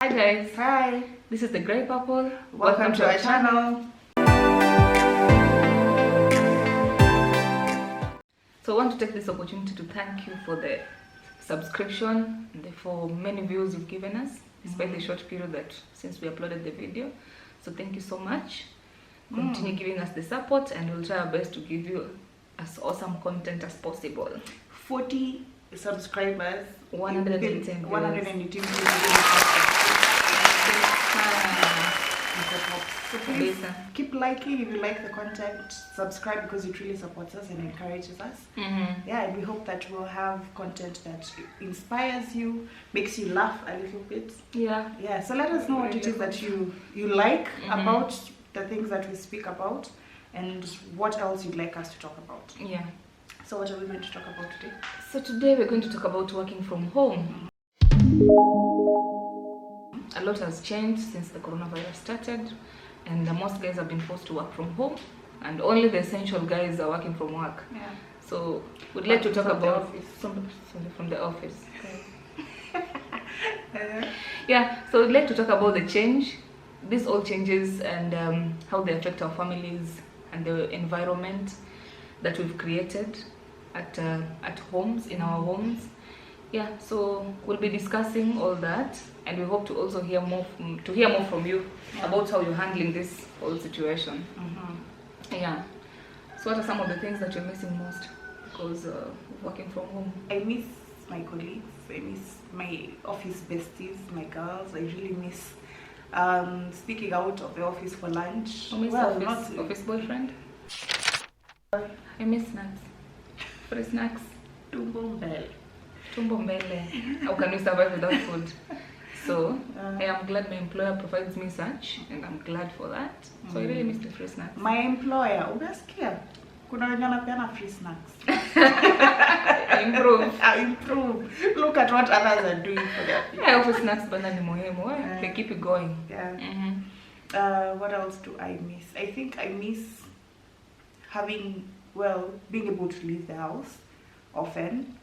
Hi guys. Hi. This is the Grey Purple. Welcome to our channel. So I want to take this opportunity to thank you for the subscription and for many views you've given us, despite the short period that since we uploaded the video. So thank you so much. Continue giving us the support, and we'll try our best to give you as awesome content as possible. 40 subscribers, 118 118 So please keep liking if you like the content, subscribe because it really supports us and encourages us. Yeah, and we hope that we'll have content that inspires you, makes you laugh a little bit. Yeah, so let us know what it is that you like about the things that we speak about, and what else you'd like us to talk about. Yeah. So what are we going to talk about today? So today we're going to talk about working from home. A lot has changed since the coronavirus started, and most guys have been forced to work from home, and only the essential guys are working from work. Yeah. So we'd like to talk about from the office. Yeah, so we'd like to talk about the change, these all changes, and how they affect our families and the environment that we've created at homes, in our homes. Yeah, so we'll be discussing all that, and we hope to also hear more from you about how you're handling this whole situation. Yeah. So what are some of the things that you're missing most because of working from home? I miss my colleagues, I miss my office besties, my girls. I really miss speaking out of the office for lunch. I miss office boyfriend. I miss snacks. Free snacks. Tumbo mbele. How can we survive without food? So I am glad my employer provides me such, and I'm glad for that. So I really miss the free snacks. My employer, unasikia? Kuna wenye wanapeana free snacks. Improve. Look at what others are doing for their people. Yeah, office snacks bana ni muhimu. They keep it going. Yeah. What else do I miss? I think I miss being able to leave the house often,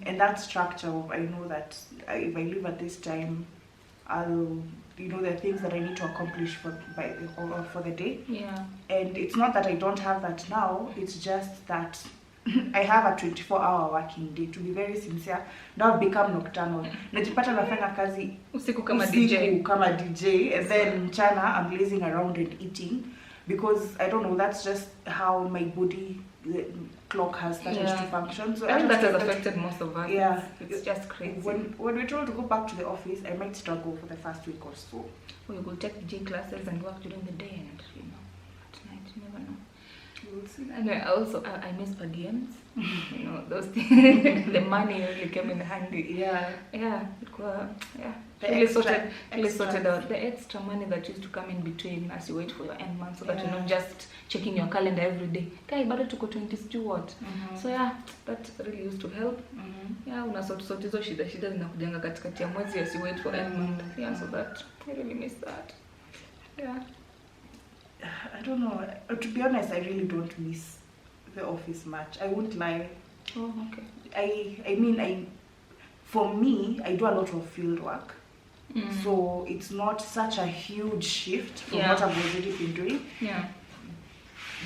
and that structure of, I know that if I leave at this time, I'll, there are things that I need to accomplish for the day. Yeah. And it's not that I don't have that now, it's just that I have a 24-hour working day. To be very sincere, now I've become nocturnal. Najipata nafanya kazi usiku kama DJ, and then mchana I'm lazing around and eating, because I don't know, that's just how my body clock has started to function. So I think that has affected most of us. Yeah, it's just crazy. When we're told to go back to the office, I might struggle for the first week or so. Or you could take G classes and work during the day, and at night you never know. We'll see. And I miss per diems. Those things. The money really came in handy. Yeah. Really sorted out the extra money that used to come in between as you wait for your end month, so that you're not just checking your calendar every day. Kai, bado tuko 20 what. So yeah, that really used to help. Yeah, unasort hizo shida zinakujanga katikati ya mwezi as you wait for end month. Yeah, so that I really miss that. Yeah. I don't know. To be honest, I really don't miss the office much. I won't lie. Oh, okay. For me, I do a lot of field work. So it's not such a huge shift from what I've already been doing. Yeah.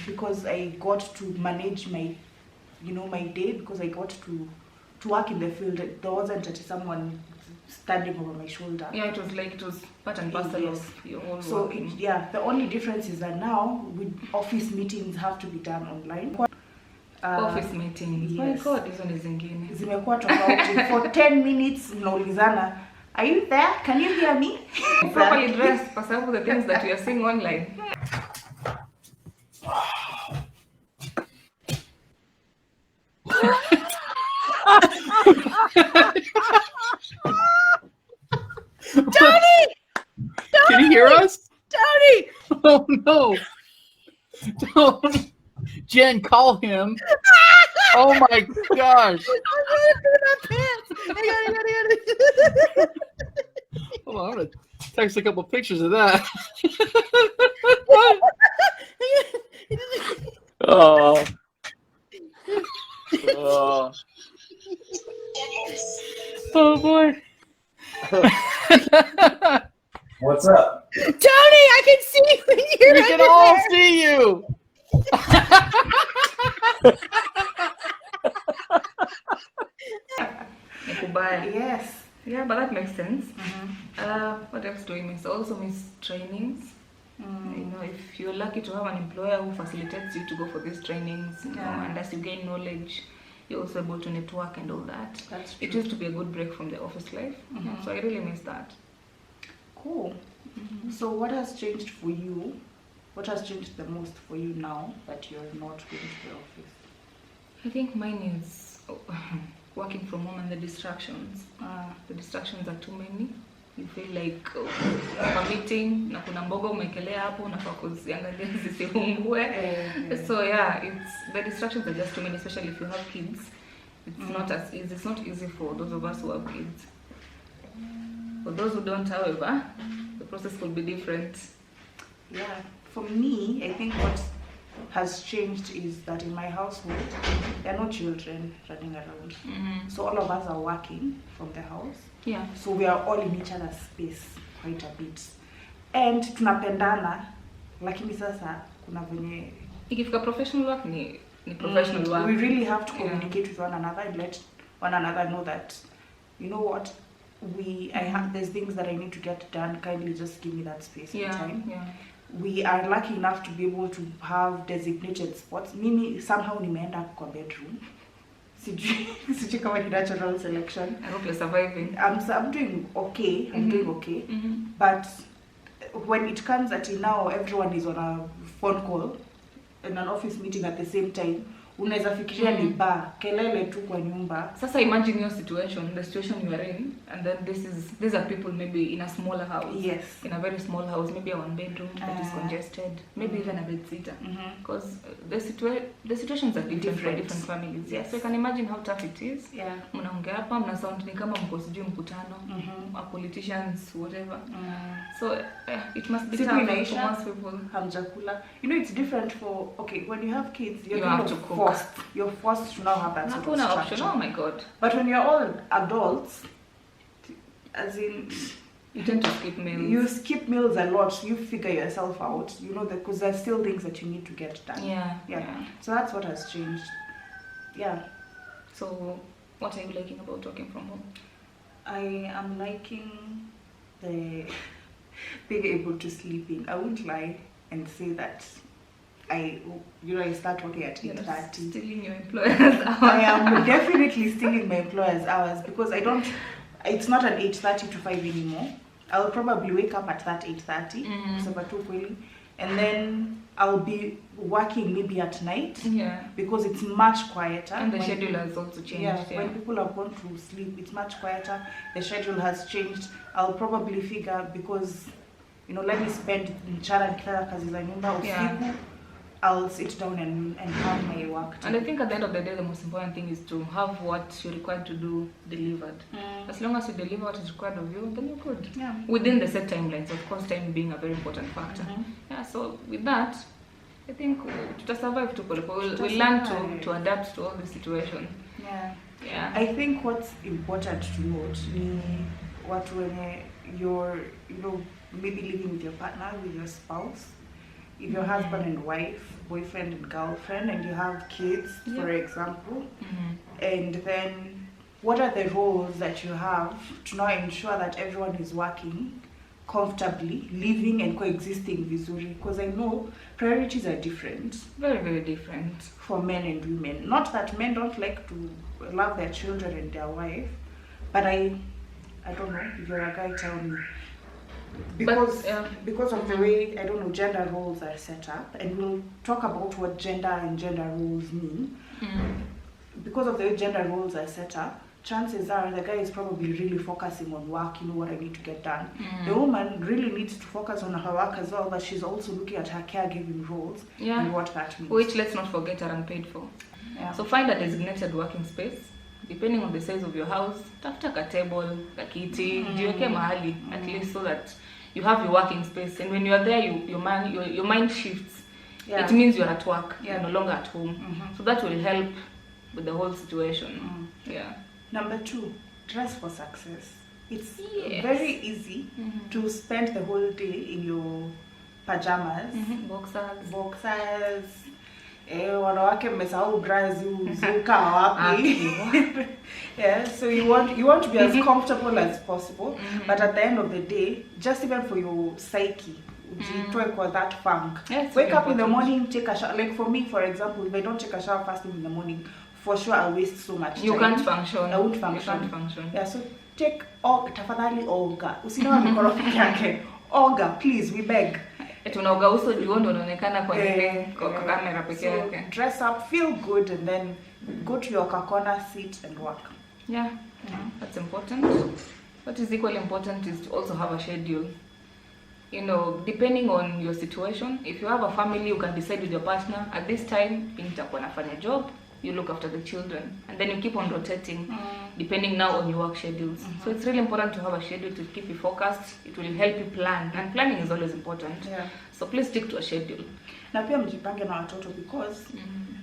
Because I got to manage my, my day, because I got to work in the field. There wasn't someone standing over my shoulder. Yeah, it was part and parcel of your whole working. The only difference is that now with office meetings have to be done online. Office meetings. Yes. My God, hizo ni zingine. Zimekuwa tofauti. For 10 minutes mnaulizana, are you there? Can you hear me? Properly dressed for some of the things that we are seeing online. Tony! Can you hear us? Tony! Oh no! Don't, Jen, call him. Oh my gosh! Hold on, I'm gonna text a couple pictures of that. Oh. Oh boy. What's up? Tony, I can see you when you're We can all see you. Nikubaya. Yes. Yeah, but that makes sense. What else do I miss? I also miss trainings. You know, if you're lucky to have an employer who facilitates you to go for these trainings, you know, and as you gain knowledge, you're also able to network and all that. That's true. It used to be a good break from the office life. So I really miss that. Cool. So what has changed for you? What has changed the most for you now that you're not going to the office? I think mine is working from home and the distractions. The distractions are too many. You feel like a meeting na kuna mboga umekelea hapo unafaa kuziangalia zisiungue. So yeah, the distractions are just too many, especially if you have kids. It's not as easy. It's not easy for those of us who have kids. For those who don't, however, the process could be different. Yeah, for me, I think what has changed is that in my household, there are no children running around. So all of us are working from the house. Yeah. So we are all in each other's space quite a bit. And tunapendana, lakini sasa kuna venye Ikifika professional work ni professional work. We really have to communicate with one another and let one another know that, you know what, there's things that I need to get done. Kindly just give me that space and time. Yeah. We are lucky enough to be able to have designated spots. Mimi somehow nimeenda kwa bedroom. Sijui kama ni natural selection. I hope you're surviving. I'm doing okay. I'm doing okay. But when it comes at now, everyone is on a phone call in an office meeting at the same time. Unaweza fikiria ni bar, kelele tu kwa nyumba. Sasa imagine your situation, the situation you are in, and then these are people maybe in a smaller house. Yes. In a very small house, maybe a one bedroom that is congested, maybe even a bed sitter. Because the situations are different for different families. Yes. So you can imagine how tough it is. Yeah. Mnaongea hapa, mna sound ni kama mko sijui mkutano, politicians, whatever. So it must be tough for most people. Hamjakula. You know, it's different for, okay, when you have kids, you have to cook. You're forced to now have that sort of structure. Option. Oh my god. But when you're all adults, as in, you tend to skip meals. You skip meals a lot. You figure yourself out, you know, because there's still things that you need to get done. Yeah. So that's what has changed. Yeah. So what are you liking about working from home? I am liking the being able to sleep in. I won't lie and say that I start working at 8:30. Stealing your employer's hours. I am definitely stealing my employer's hours because it's not an 8:30 to 5 anymore. I'll probably wake up at that 8:30, and then I'll be working maybe at night because it's much quieter. And the schedule has also changed. When people have gone to sleep, it's much quieter. The schedule has changed. I'll probably figure because, you know, let me spend mchana nikifanya kazi za nyumba usiku. I'll sit down and have my work. And I think at the end of the day, the most important thing is to have what you're required to do delivered. As long as you deliver what is required of you, then you're good. Yeah. Within the set timelines, of course, time being a very important factor. Yeah. So with that, I think to survive we'll learn to adapt to all the situation. Yeah. I think what's important to note is when you're, you know, maybe living with your partner, with your spouse. If you're husband and wife, boyfriend and girlfriend, and you have kids, for example, and then what are the roles that you have to now ensure that everyone is working comfortably, living and coexisting vizuri? Because I know priorities are different. Very, very different. For men and women. Not that men don't like to love their children and their wife, but I don't know, if you're a guy, tell me. Because of the way, I don't know, gender roles are set up, and we'll talk about what gender and gender roles mean. Because of the way gender roles are set up, chances are the guy is probably really focusing on work, you know, what I need to get done. The woman really needs to focus on her work as well, but she's also looking at her caregiving roles and what that means. Which, let's not forget, are unpaid for. So find a designated working space. Depending on the size of your house, tafuta ka table, ka kiti, jiweke mahali, at least so that you have your working space. And when you are there, your mind shifts. It means you're at work, you're no longer at home. So that will help with the whole situation. Number 2, dress for success. It's Yes. very easy to spend the whole day in your pajamas, boxers. Wanawake mmesahau bra zuka wapi. Yeah, so you want to be as comfortable as possible, but at the end of the day, just even for your psyche, for that funk. Yes, Wake up in the morning, take a shower. Like for me, for example, if I don't take a shower first thing in the morning, for sure I'll waste so much time. You can't function. I won't function. You can't function. Yeah, so take tafadhali oga. Usinawa mikono peke yake. Oga, please, we beg. Tunaoga uso juu ndo unaonekana kwa kamera peke yake. So dress up, feel good, and then go to your corner, sit and work. Yeah, that's important. What is equally important is to also have a schedule. You know, depending on your situation, if you have a family, you can decide with your partner, at this time, nitakuwa nafanya job, you look after the children, and then you keep on rotating, depending now on your work schedules. So it's really important to have a schedule to keep you focused. It will help you plan, and planning is always important. Yeah. So please stick to a schedule. Na pia mjipange na watoto, because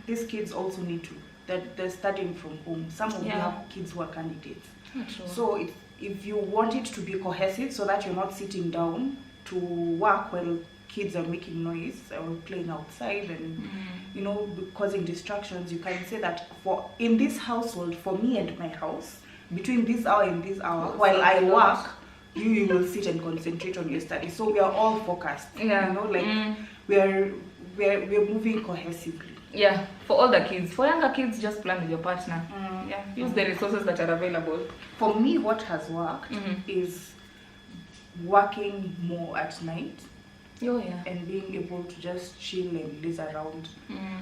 these kids also need to, that they're studying from home. Some of you have kids who are candidates. True. So if you want it to be cohesive, so that you're not sitting down to work while kids are making noise or playing outside and you know, causing distractions, you can say that in this household, for me and my house, between this hour and this hour, while I work, you will sit and concentrate on your study. So we are all focused. Yeah. You know, like we're moving cohesively. Yeah, for all the kids. For younger kids, just plan with your partner. Yeah, use the resources that are available. For me, what has worked is working more at night. Oh yeah. And being able to just chill and laze around.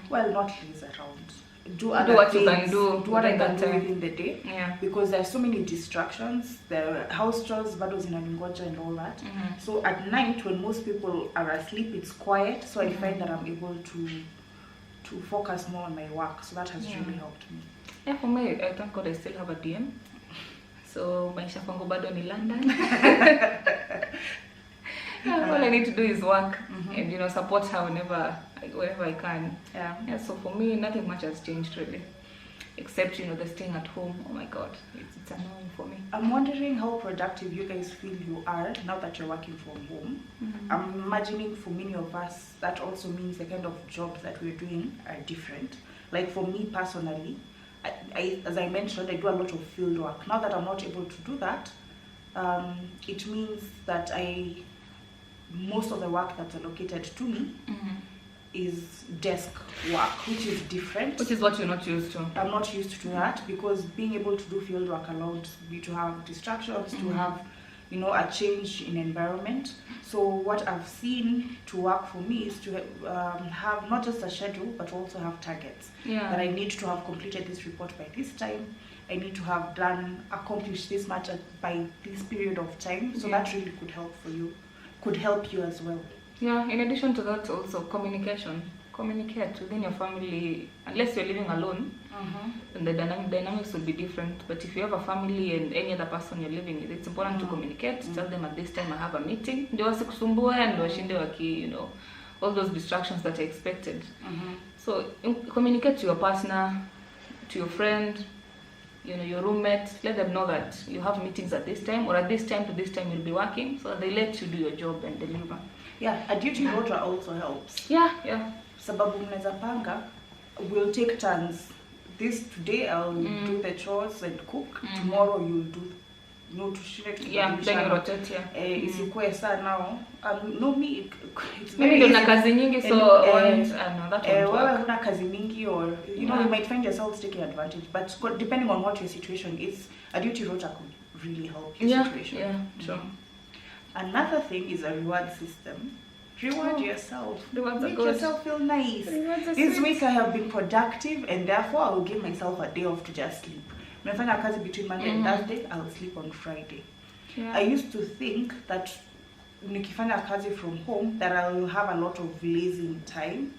Well, not laze around. Do what you can do. Do what I can do within the day. Yeah. Because there's so many distractions. The house chores, battles in Aningoja and all that. So at night, when most people are asleep, it's quiet. So I find that I'm able to focus more on my work. So that has really helped me. Yeah, for me, I thank God I still have a DM. So maisha kwangu bado ni London. All I need to do is work and, you know, support her whenever I can. Yeah. So for me, nothing much has changed really, except, you know, the staying at home. Oh my God, it's annoying for me. I'm wondering how productive you guys feel you are now that you're working from home. I'm imagining for many of us that also means the kind of jobs that we're doing are different. Like for me personally, I as I mentioned, I do a lot of field work. Now that I'm not able to do that, it means that most of the work that's allocated to me is desk work, which is different. Which is what you're not used to. I'm not used to that, because being able to do field work allows me to have distractions, to have, you know, a change in environment. So what I've seen to work for me is to have not just a schedule, but also have targets. Yeah. That I need to have completed this report by this time. I need to have accomplished this much by this period of time. So that really could help you as well. Yeah, in addition to that, also communication. Communicate within your family. Unless you're living alone, then the dynamics will be different. But if you have a family and any other person you're living with, it's important to communicate. Tell them at this time I have a meeting. Ndio wasikusumbue and washinde waki, you know, all those distractions that are expected. So communicate to your partner, to your friend, you know, your roommate. Let them know that you have meetings at this time, or at this time to this time you'll be working, so they let you do your job and deliver. Yeah, a duty rota also helps. Yeah. Sababu mnaweza panga, we'll take turns. Today I'll do the chores and cook. Tomorrow you'll do, you know, to share. Yeah, then you rotate. Isikuwe saa now. No, me, it's maybe very una kazi nyingi, so that won't work. Una kazi mingi, or you know, you might find yourself taking advantage. But depending on what your situation is, a duty rota could really help your situation. Yeah, sure. Another thing is a reward system. Reward yourself. Rewards Make are good. yourself feel nice. This sweet. Week I have been productive, and therefore I will give myself a day off to just sleep. Nimefanya kazi between Monday and Thursday, I will sleep on Friday. Yeah. I used to think that nikifanya kazi from home, that I will have a lot of lazy time.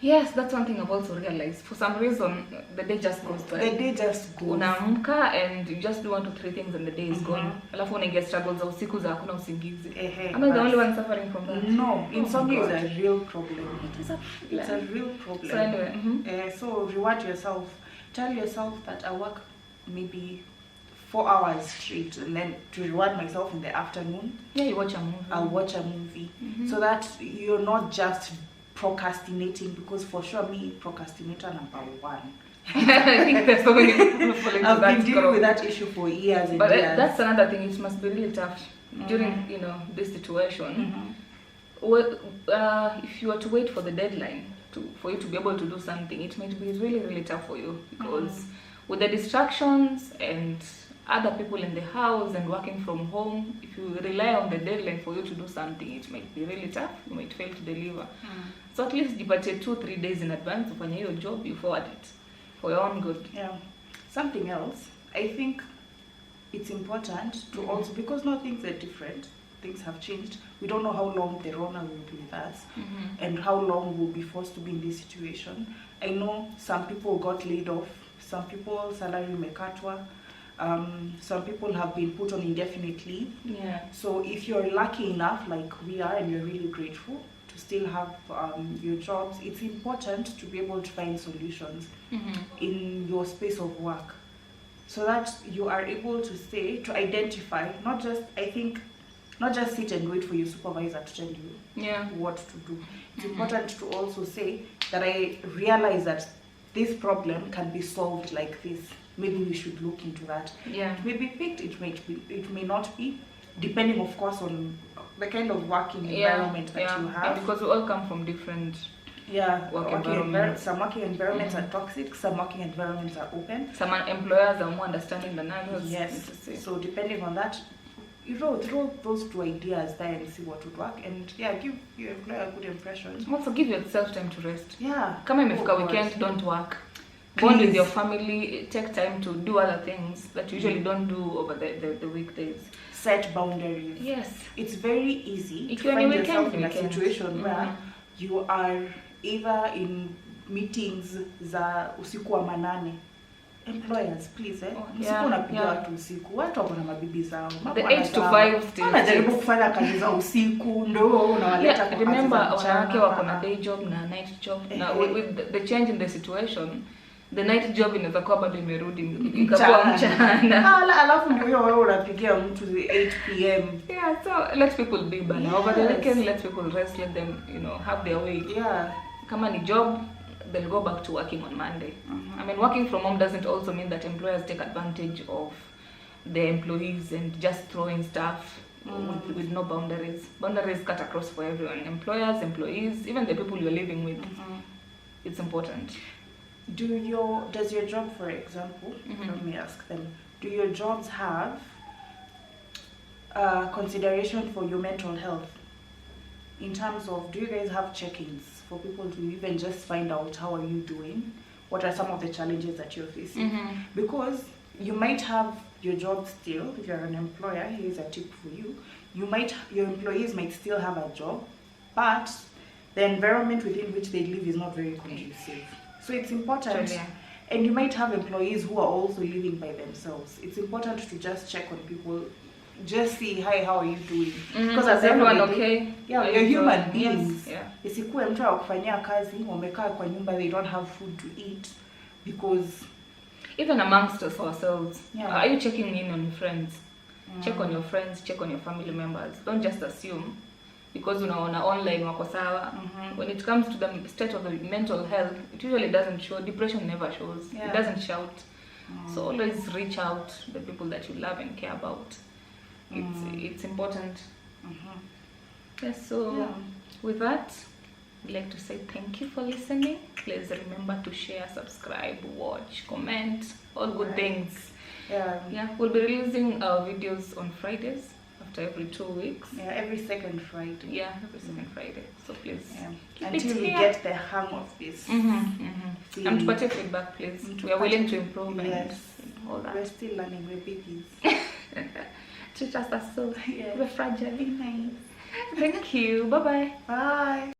Yes, that's one thing I've also realized. For some reason, the day just goes by. The day just goes. Unaamka and you just do 1 to 3 things and the day is gone. Alafu unaingia struggles za usiku za hakuna usingizi. Am I the only one suffering from that? No, insomnia is a real problem. It's a real problem. So anyway, so reward yourself. Tell yourself that I work maybe 4 hours straight, and then to reward myself in the afternoon, Yeah, you watch a movie. I'll watch a movie, so that you're not just procrastinating, because for sure me, procrastinator number one. I think there's so many people who fall into I've that been dealing with crop. that issue for years and But years. that's another thing. It must be really tough during this situation. Well, if you are to wait for the deadline for you to be able to do something, it might be really, really tough for you, because with the distractions and other people in the house and working from home, if you rely on the deadline for you to do something, it might be really tough. You might fail to deliver. So at least jipatie 2-3 days in advance ufanye hiyo job, you forward it for your own good. Yeah. Something else, I think it's important to also, because now things are different, things have changed. We don't know how long the Rona will be with us and how long we'll be forced to be in this situation. I know some people got laid off, some people salary mekatwa, some people have been put on indefinite leave. Yeah. So if you're lucky enough, like we are, and you're really grateful to still have your jobs, it's important to be able to find solutions in your space of work, so that you are able to identify, not just sit and wait for your supervisor to tell you what to do. It's important to also say that I realize that this problem can be solved like this. Maybe we should look into that. Yeah. It may be picked, it may not be, depending of course on the kind of working environment that you have. Yeah, because we all come from different working environments. Some working environments are toxic, some working environments are open. Some employers are more understanding than others. Yes. So depending on that, you know, throw those two ideas there and see what would work, and give your employer a good impression. Also give yourself time to rest. Yeah. Kama imefika weekend, don't work. Bond with your family, take time to do other things that you usually don't do over the weekdays. Set boundaries. Yes. It's very easy If to you're find on yourself in a weekend. situation where you are either in meetings za usiku wa manane. Employers, please, usiku unapiga watu usiku. Watu wako na mabibi zao. The 8 to 5 still. Wanajaribu kufanya kazi za usiku, ndio unawaleta kwa remember, wanawake wako na day job na night job. Now with the change in the situation, the night job inaweza kuwa bado imerudi ikakuwa mchana. Alafu ndio wewe unapigia mtu 8 p.m. Yeah, so let people be bana. Over the weekend, let people rest, let them, have their way. Yeah. Kama ni job, they'll go back to working on Monday. I mean, working from home doesn't also mean that employers take advantage of their employees and just throwing stuff with no boundaries. Boundaries cut across for everyone. Employers, employees, even the people you're living with. It's important. Does your job, for example, let me ask them, do your jobs have consideration for your mental health? In terms of, do you guys have check-ins for people to even just find out how are you doing? What are some of the challenges that you're facing? Because you might have your job still, if you're an employer, here's a tip for you. Your employees might still have a job, but the environment within which they live is not very conducive. So it's important, and you might have employees who are also living by themselves. It's important to just check on people, just see, hi, how are you doing? Because as everyone okay? Yeah, you're human beings. Yes, Isikuwe mtu akufanyia kazi, wamekaa kwa nyumba, they don't have food to eat, because even amongst us ourselves, are you checking in on your friends? Check on your friends, check on your family members. Don't just assume because unaona online wako sawa. When it comes to the state of the mental health, it usually doesn't show. Depression never shows. It doesn't shout. So always reach out to the people that you love and care about. It's important. Yes, so with that, I'd like to say thank you for listening. Please remember to share, subscribe, watch, comment, all good things. We'll be releasing our videos on Fridays after every 2 weeks. Every second Friday. Every second Friday. So please until we get the hang of this. And tupatie feedback, please. We are willing to improve and all that. We're still learning, we're babies. Treat us as so. We're fragile. Be nice. Thank you. Bye-bye. Bye.